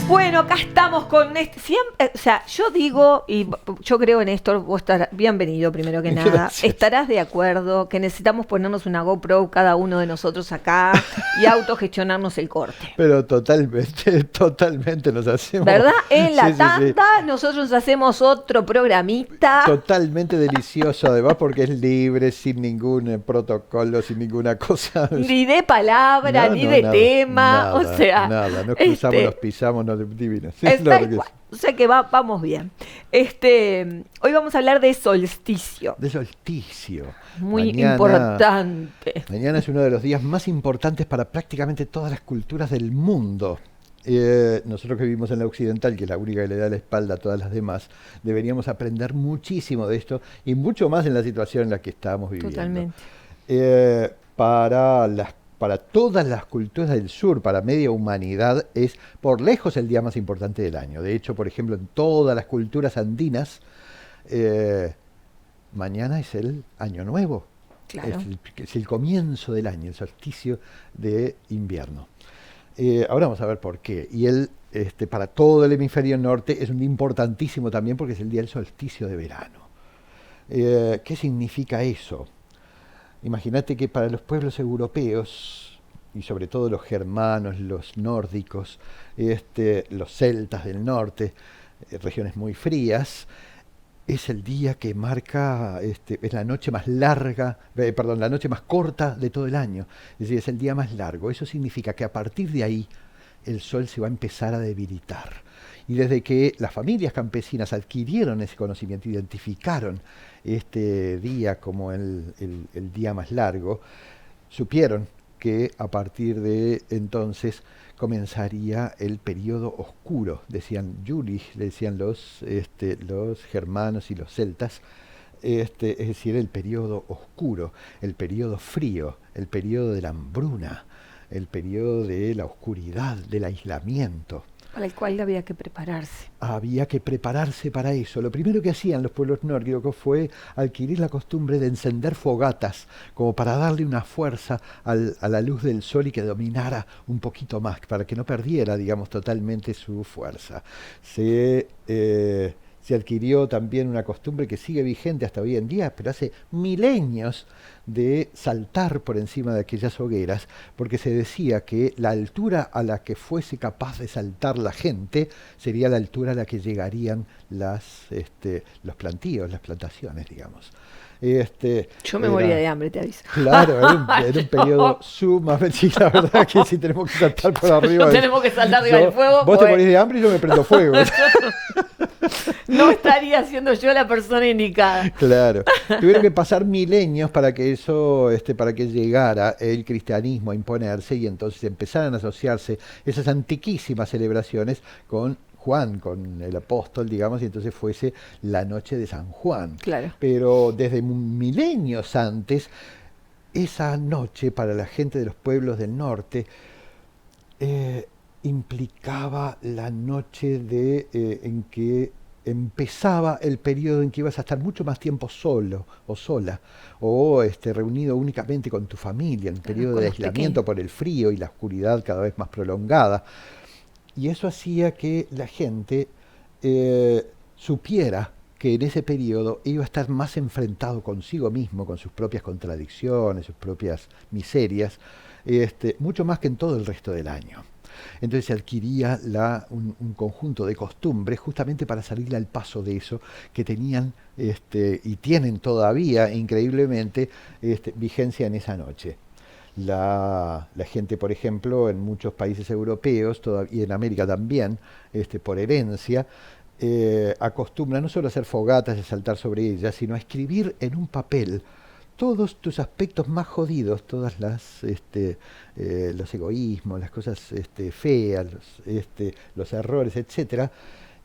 Bueno, acá estamos con este. Siempre, o sea, yo digo, y yo creo, Néstor, vos estarás bienvenido primero que nada. Gracias. Estarás de acuerdo que necesitamos ponernos una GoPro cada uno de nosotros acá y autogestionarnos el corte. Pero totalmente, totalmente nos hacemos. ¿Verdad? En la Sí, sí, sí. tanda nosotros hacemos otro programita. Totalmente delicioso, además, porque es libre, sin ningún protocolo, sin ninguna cosa. Ni de palabra, No, ni no, de nada, tema. nada, O sea, nada. Nos cruzamos, nos pisamos, nos divino. es Lo tal que es. cual. O sea que vamos bien. Hoy vamos a hablar de solsticio. De solsticio. Muy importante. Mañana es uno de los días más importantes para prácticamente todas las culturas del mundo. Nosotros que vivimos en la occidental, que es la única que le da la espalda a todas las demás, deberíamos aprender muchísimo de esto y mucho más en la situación en la que estamos viviendo. Totalmente. Para todas las culturas del sur, para media humanidad, es por lejos el día más importante del año. De hecho, por ejemplo, en todas las culturas andinas, mañana es el Año Nuevo. Claro. Es el comienzo del año, el solsticio de invierno. Ahora vamos a ver por qué. Y para todo el hemisferio norte es un día importantísimo también porque es el día del solsticio de verano. ¿Qué significa eso? Imagínate que para los pueblos europeos, y sobre todo los germanos, los nórdicos, los celtas del norte, regiones muy frías, es el día que marca, es la noche más larga, la noche más corta de todo el año. Es decir, es el día más largo. Eso significa que a partir de ahí el sol se va a empezar a debilitar. Y desde que las familias campesinas adquirieron ese conocimiento, identificaron este día como el día más largo, supieron que a partir de entonces comenzaría el periodo oscuro, decían Juli, decían los germanos y los celtas, es decir, el periodo oscuro, el periodo frío, el periodo de la hambruna, el periodo de la oscuridad, del aislamiento. Para el cual había que prepararse. Había que prepararse para eso. Lo primero que hacían los pueblos nórdicos fue adquirir la costumbre de encender fogatas, como para darle una fuerza a la luz del sol y que dominara un poquito más, para que no perdiera, digamos, totalmente su fuerza. Se adquirió también una costumbre que sigue vigente hasta hoy en día, pero hace milenios, de saltar por encima de aquellas hogueras, porque se decía que la altura a la que fuese capaz de saltar la gente sería la altura a la que llegarían los plantíos, las plantaciones, digamos. Yo me moría de hambre, te aviso. Claro, era un periodo sumamente... Sí, la verdad que si tenemos que saltar por arriba... No tenemos que saltar arriba del fuego. Vos te morís de hambre y yo me prendo fuego. No estaría siendo yo la persona indicada. Claro. Tuvieron que pasar milenios para que eso, para que llegara el cristianismo a imponerse y entonces empezaran a asociarse esas antiquísimas celebraciones con Juan, con el apóstol, digamos, y entonces fuese la noche de San Juan. Claro. Pero desde milenios antes, esa noche para la gente de los pueblos del norte implicaba la noche en que empezaba el periodo en que ibas a estar mucho más tiempo solo o sola, o reunido únicamente con tu familia, en un periodo de aislamiento por el frío y la oscuridad cada vez más prolongada. Y eso hacía que la gente supiera que en ese periodo iba a estar más enfrentado consigo mismo, con sus propias contradicciones, sus propias miserias, mucho más que en todo el resto del año. Entonces se adquiría un conjunto de costumbres justamente para salir al paso de eso que tenían y tienen todavía increíblemente vigencia en esa noche. La gente, por ejemplo, en muchos países europeos y en América también, por herencia, acostumbra no solo a hacer fogatas y a saltar sobre ellas, sino a escribir en un papel todos tus aspectos más jodidos, todas los egoísmos, las cosas feas, los errores, etcétera,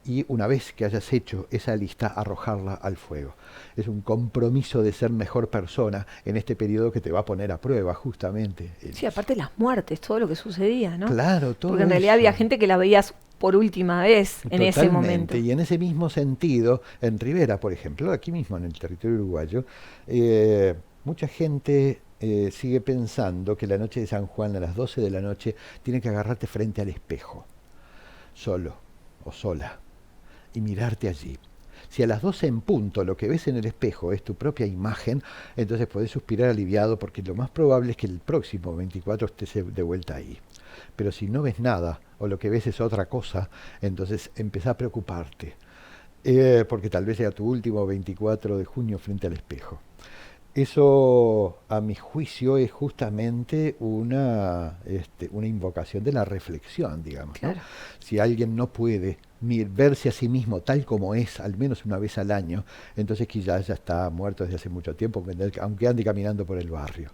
y una vez que hayas hecho esa lista, arrojarla al fuego. Es un compromiso de ser mejor persona en este periodo que te va a poner a prueba, justamente. Sí, aparte las muertes, todo lo que sucedía, ¿no? Claro, todo. Porque en realidad había gente que la veías por última vez en ese momento. Y en ese mismo sentido, en Rivera, por ejemplo, aquí mismo en el territorio uruguayo, mucha gente sigue pensando que la noche de San Juan a las 12 de la noche tiene que agarrarte frente al espejo. solo o sola, y mirarte allí. Si a las 12 en punto lo que ves en el espejo es tu propia imagen, entonces podés suspirar aliviado porque lo más probable es que el próximo 24 estés de vuelta ahí. Pero si no ves nada o lo que ves es otra cosa, entonces empezá a preocuparte, porque tal vez sea tu último 24 de junio frente al espejo. Eso, a mi juicio, es justamente una invocación de la reflexión, digamos, ¿no? Claro. Si alguien no puede verse a sí mismo tal como es, al menos una vez al año, entonces quizás ya está muerto desde hace mucho tiempo, aunque ande caminando por el barrio.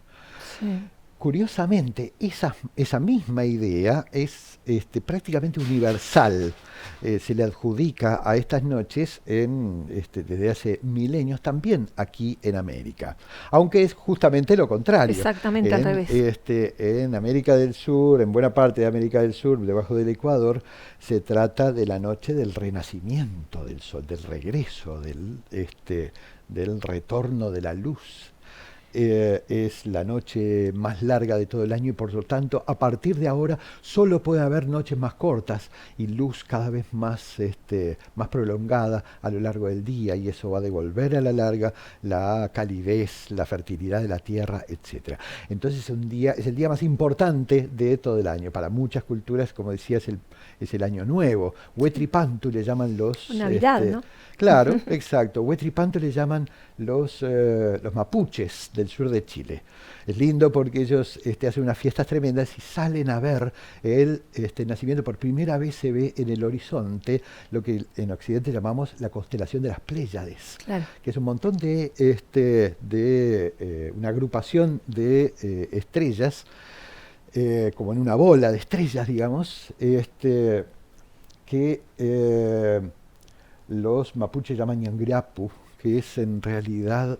Sí. Curiosamente, esa misma idea es prácticamente universal. Se le adjudica a estas noches desde hace milenios también aquí en América. Aunque es justamente lo contrario. Exactamente al revés. En América del Sur, en buena parte de América del Sur, debajo del Ecuador, se trata de la noche del renacimiento del sol, del regreso, del retorno de la luz. Es la noche más larga de todo el año y por lo tanto a partir de ahora solo puede haber noches más cortas y luz cada vez más prolongada a lo largo del día, y eso va a devolver a la larga la calidez, la fertilidad de la tierra, etcétera. Entonces es el día más importante de todo el año. Para muchas culturas, como decía, es el año nuevo. Huetripantu le llaman los... Navidad, ¿no? Claro, exacto. Huetripantu le llaman los mapuches del sur de Chile. Es lindo porque ellos hacen unas fiestas tremendas y salen a ver el nacimiento. Por primera vez se ve en el horizonte lo que en Occidente llamamos la constelación de las Pléyades, Claro. que es un montón una agrupación de estrellas, como en una bola de estrellas, digamos, que los mapuches llaman ñangrapu, que es en realidad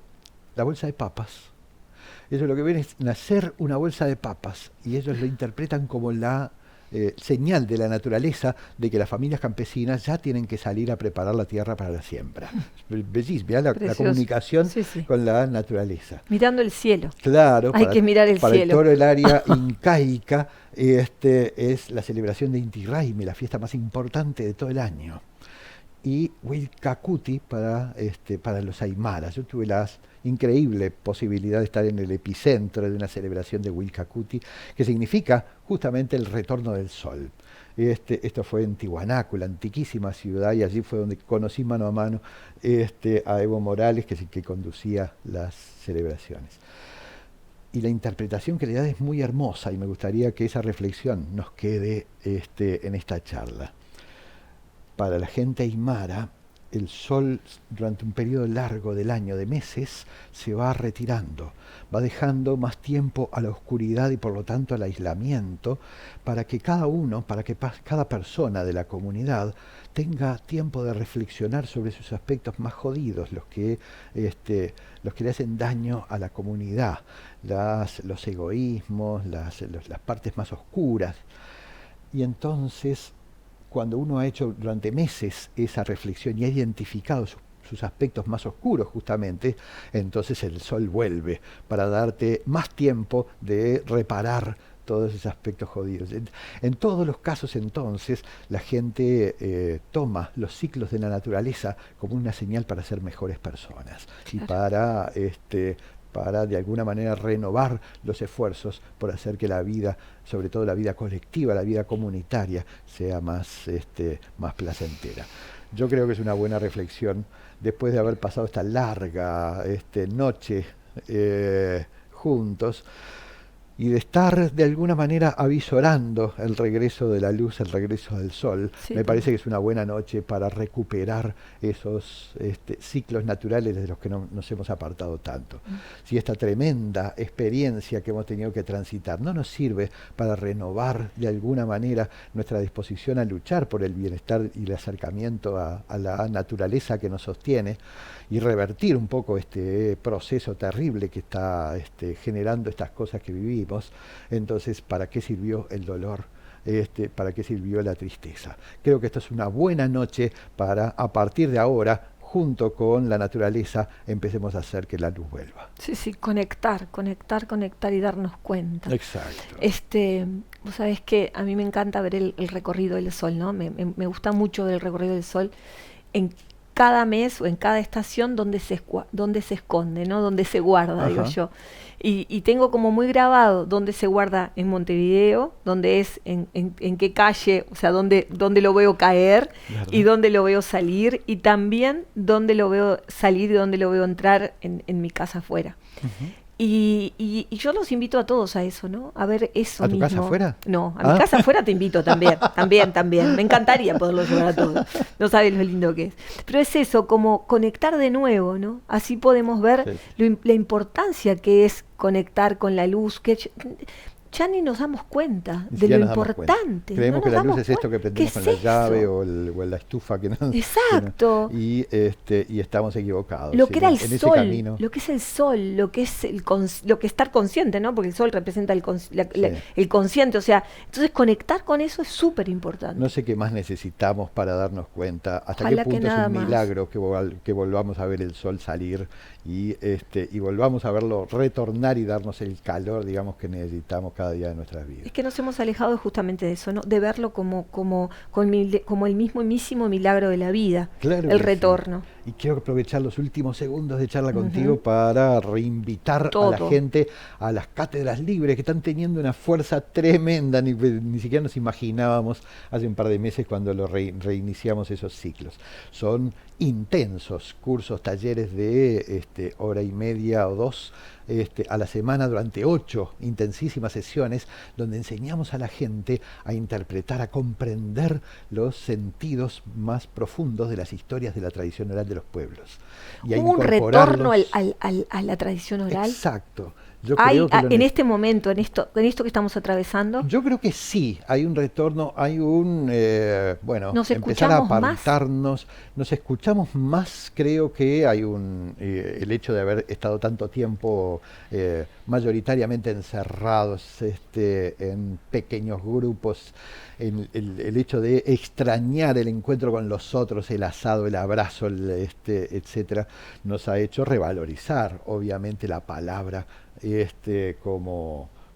la bolsa de papas. Ellos lo que ven es nacer una bolsa de papas y ellos lo interpretan como la señal de la naturaleza de que las familias campesinas ya tienen que salir a preparar la tierra para la siembra. Bellísimo, la comunicación Sí, sí. con la naturaleza. Mirando el cielo. Claro, Hay que mirar el para cielo. todo el área incaica es la celebración de Inti Raymi, la fiesta más importante de todo el año. Y Huilcacuti para los aymaras. Yo tuve la increíble posibilidad de estar en el epicentro de una celebración de Huilcacuti, que significa justamente el retorno del sol. Esto fue en Tiwanaku, la antiquísima ciudad, y allí fue donde conocí mano a mano a Evo Morales, que es el que conducía las celebraciones. Y la interpretación que le da es muy hermosa, y me gustaría que esa reflexión nos quede en esta charla. Para la gente aymara, el sol durante un periodo largo del año, de meses, se va retirando, va dejando más tiempo a la oscuridad y por lo tanto al aislamiento, para que cada persona de la comunidad tenga tiempo de reflexionar sobre sus aspectos más jodidos, los que le hacen daño a la comunidad, los egoísmos, las partes más oscuras. Y entonces, cuando uno ha hecho durante meses esa reflexión y ha identificado sus aspectos más oscuros justamente, entonces el sol vuelve para darte más tiempo de reparar todos esos aspectos jodidos. En todos los casos entonces la gente toma los ciclos de la naturaleza como una señal para ser mejores personas. Claro. Y para de alguna manera renovar los esfuerzos por hacer que la vida, sobre todo la vida colectiva, la vida comunitaria, sea más placentera. Yo creo que es una buena reflexión después de haber pasado esta larga noche juntos, y de estar de alguna manera avisorando el regreso de la luz, el regreso del sol. Sí, me parece que es una buena noche para recuperar esos ciclos naturales de los que nos hemos apartado tanto. Si esta tremenda experiencia que hemos tenido que transitar no nos sirve para renovar de alguna manera nuestra disposición a luchar por el bienestar y el acercamiento a la naturaleza que nos sostiene, y revertir un poco este proceso terrible que está generando estas cosas que vivimos, entonces, ¿para qué sirvió el dolor? ¿Para qué sirvió la tristeza? Creo que esto es una buena noche para, a partir de ahora, junto con la naturaleza, empecemos a hacer que la luz vuelva. Sí, sí, conectar y darnos cuenta. Exacto. Vos sabés que a mí me encanta ver el recorrido del sol, ¿no? Me gusta mucho ver el recorrido del sol en cada mes o en cada estación donde se esconde, ¿no? Donde se guarda, digo yo. Y tengo como muy grabado dónde se guarda en Montevideo, dónde es, en qué calle, o sea, dónde lo veo caer, ¿verdad? Y dónde lo veo salir, y también dónde lo veo salir y dónde lo veo entrar en mi casa afuera. Y yo los invito a todos a eso, ¿no? A ver eso mismo. ¿A tu casa afuera? No, a mi casa afuera te invito también. Me encantaría poderlo llevar a todos. No sabes lo lindo que es. Pero es eso, como conectar de nuevo, ¿no? Así podemos ver la importancia que es conectar con la luz, que ya ni nos damos cuenta de lo importante. Creemos que la luz es esto que prendemos con la llave o la estufa que no. Exacto. Y estamos equivocados. Lo que era el sol, lo que es el sol, lo que es lo que es estar consciente, ¿no? Porque el sol representa el consciente, o sea, entonces conectar con eso es súper importante. No sé qué más necesitamos para darnos cuenta hasta qué punto es un milagro que volvamos a ver el sol salir y volvamos a verlo retornar y darnos el calor, digamos, que necesitamos cada día de nuestras vidas. Es que nos hemos alejado justamente de eso, ¿no? De verlo como el mismísimo milagro de la vida, claro, el retorno. Sí. Y quiero aprovechar los últimos segundos de charla contigo para reinvitar a la gente a las cátedras libres, que están teniendo una fuerza tremenda, ni siquiera nos imaginábamos hace un par de meses cuando reiniciamos esos ciclos. Son intensos cursos, talleres de hora y media o dos a la semana durante 8 intensísimas sesiones donde enseñamos a la gente a interpretar, a comprender los sentidos más profundos de las historias de la tradición oral de los pueblos. Y un retorno a la tradición oral. Exacto. Yo creo que en este momento, en esto que estamos atravesando. Yo creo que sí, hay un retorno, hay un, empezar a apartarnos, nos escuchamos más, creo que hay el hecho de haber estado tanto tiempo mayoritariamente encerrados en pequeños grupos, el hecho de extrañar el encuentro con los otros, el asado, el abrazo, etcétera, nos ha hecho revalorizar, obviamente, la palabra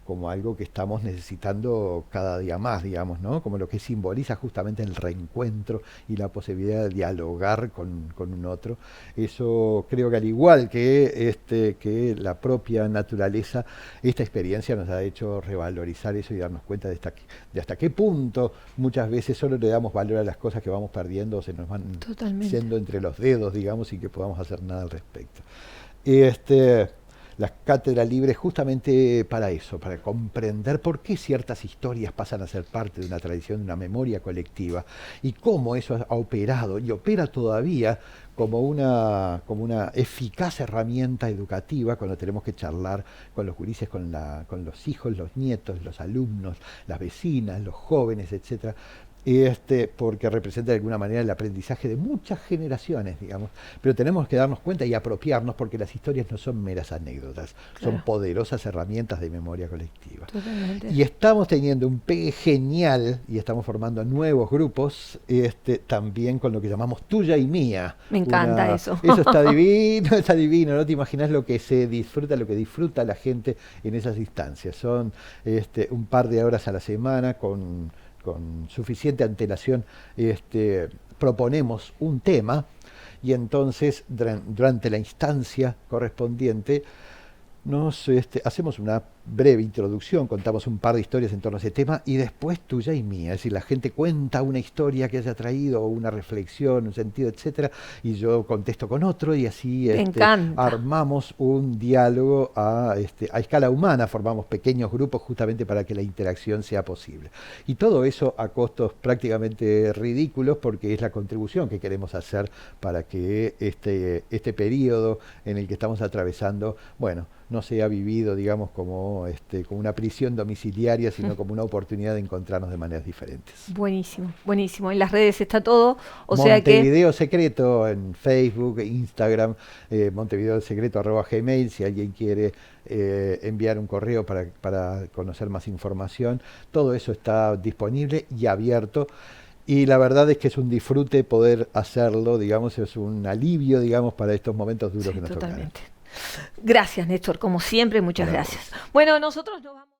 como algo que estamos necesitando cada día más, digamos, ¿no? Como lo que simboliza justamente el reencuentro y la posibilidad de dialogar con un otro. Eso creo que al igual que la propia naturaleza, esta experiencia nos ha hecho revalorizar eso y darnos cuenta de hasta qué punto muchas veces solo le damos valor a las cosas que vamos perdiendo o se nos van yendo entre los dedos, digamos, y que podamos hacer nada al respecto. Las cátedras libres justamente para eso, para comprender por qué ciertas historias pasan a ser parte de una tradición, de una memoria colectiva, y cómo eso ha operado y opera todavía como una eficaz herramienta educativa cuando tenemos que charlar con los gurises, con los hijos, los nietos, los alumnos, las vecinas, los jóvenes, etcétera. Porque representa de alguna manera el aprendizaje de muchas generaciones, digamos, pero tenemos que darnos cuenta y apropiarnos porque las historias no son meras anécdotas, son poderosas herramientas de memoria colectiva. Totalmente. Y estamos teniendo un pegue genial y estamos formando nuevos grupos, también con lo que llamamos Tuya y Mía. Me encanta eso. Eso está divino, no te imaginas lo que se disfruta, lo que disfruta la gente en esas instancias. Son un par de horas a la semana con suficiente antelación proponemos un tema y entonces durante la instancia correspondiente nos hacemos una breve introducción, contamos un par de historias en torno a ese tema y después Tuya y Mía, es decir, la gente cuenta una historia que haya traído o una reflexión, un sentido, etcétera, y yo contesto con otro y así armamos un diálogo a escala humana, formamos pequeños grupos justamente para que la interacción sea posible. Y todo eso a costos prácticamente ridículos porque es la contribución que queremos hacer para que este periodo en el que estamos atravesando, bueno, no sea vivido, digamos, como una prisión domiciliaria, sino como una oportunidad de encontrarnos de maneras diferentes. Buenísimo, buenísimo. En las redes está todo. Montevideo Secreto en Facebook, Instagram, montevideosecreto@gmail, si alguien quiere enviar un correo para conocer más información. Todo eso está disponible y abierto. Y la verdad es que es un disfrute poder hacerlo, digamos, es un alivio, digamos, para estos momentos duros Sí, que nos tocan. totalmente. Gracias, Néstor, como siempre, muchas Por gracias. vos. Bueno, nosotros nos vamos.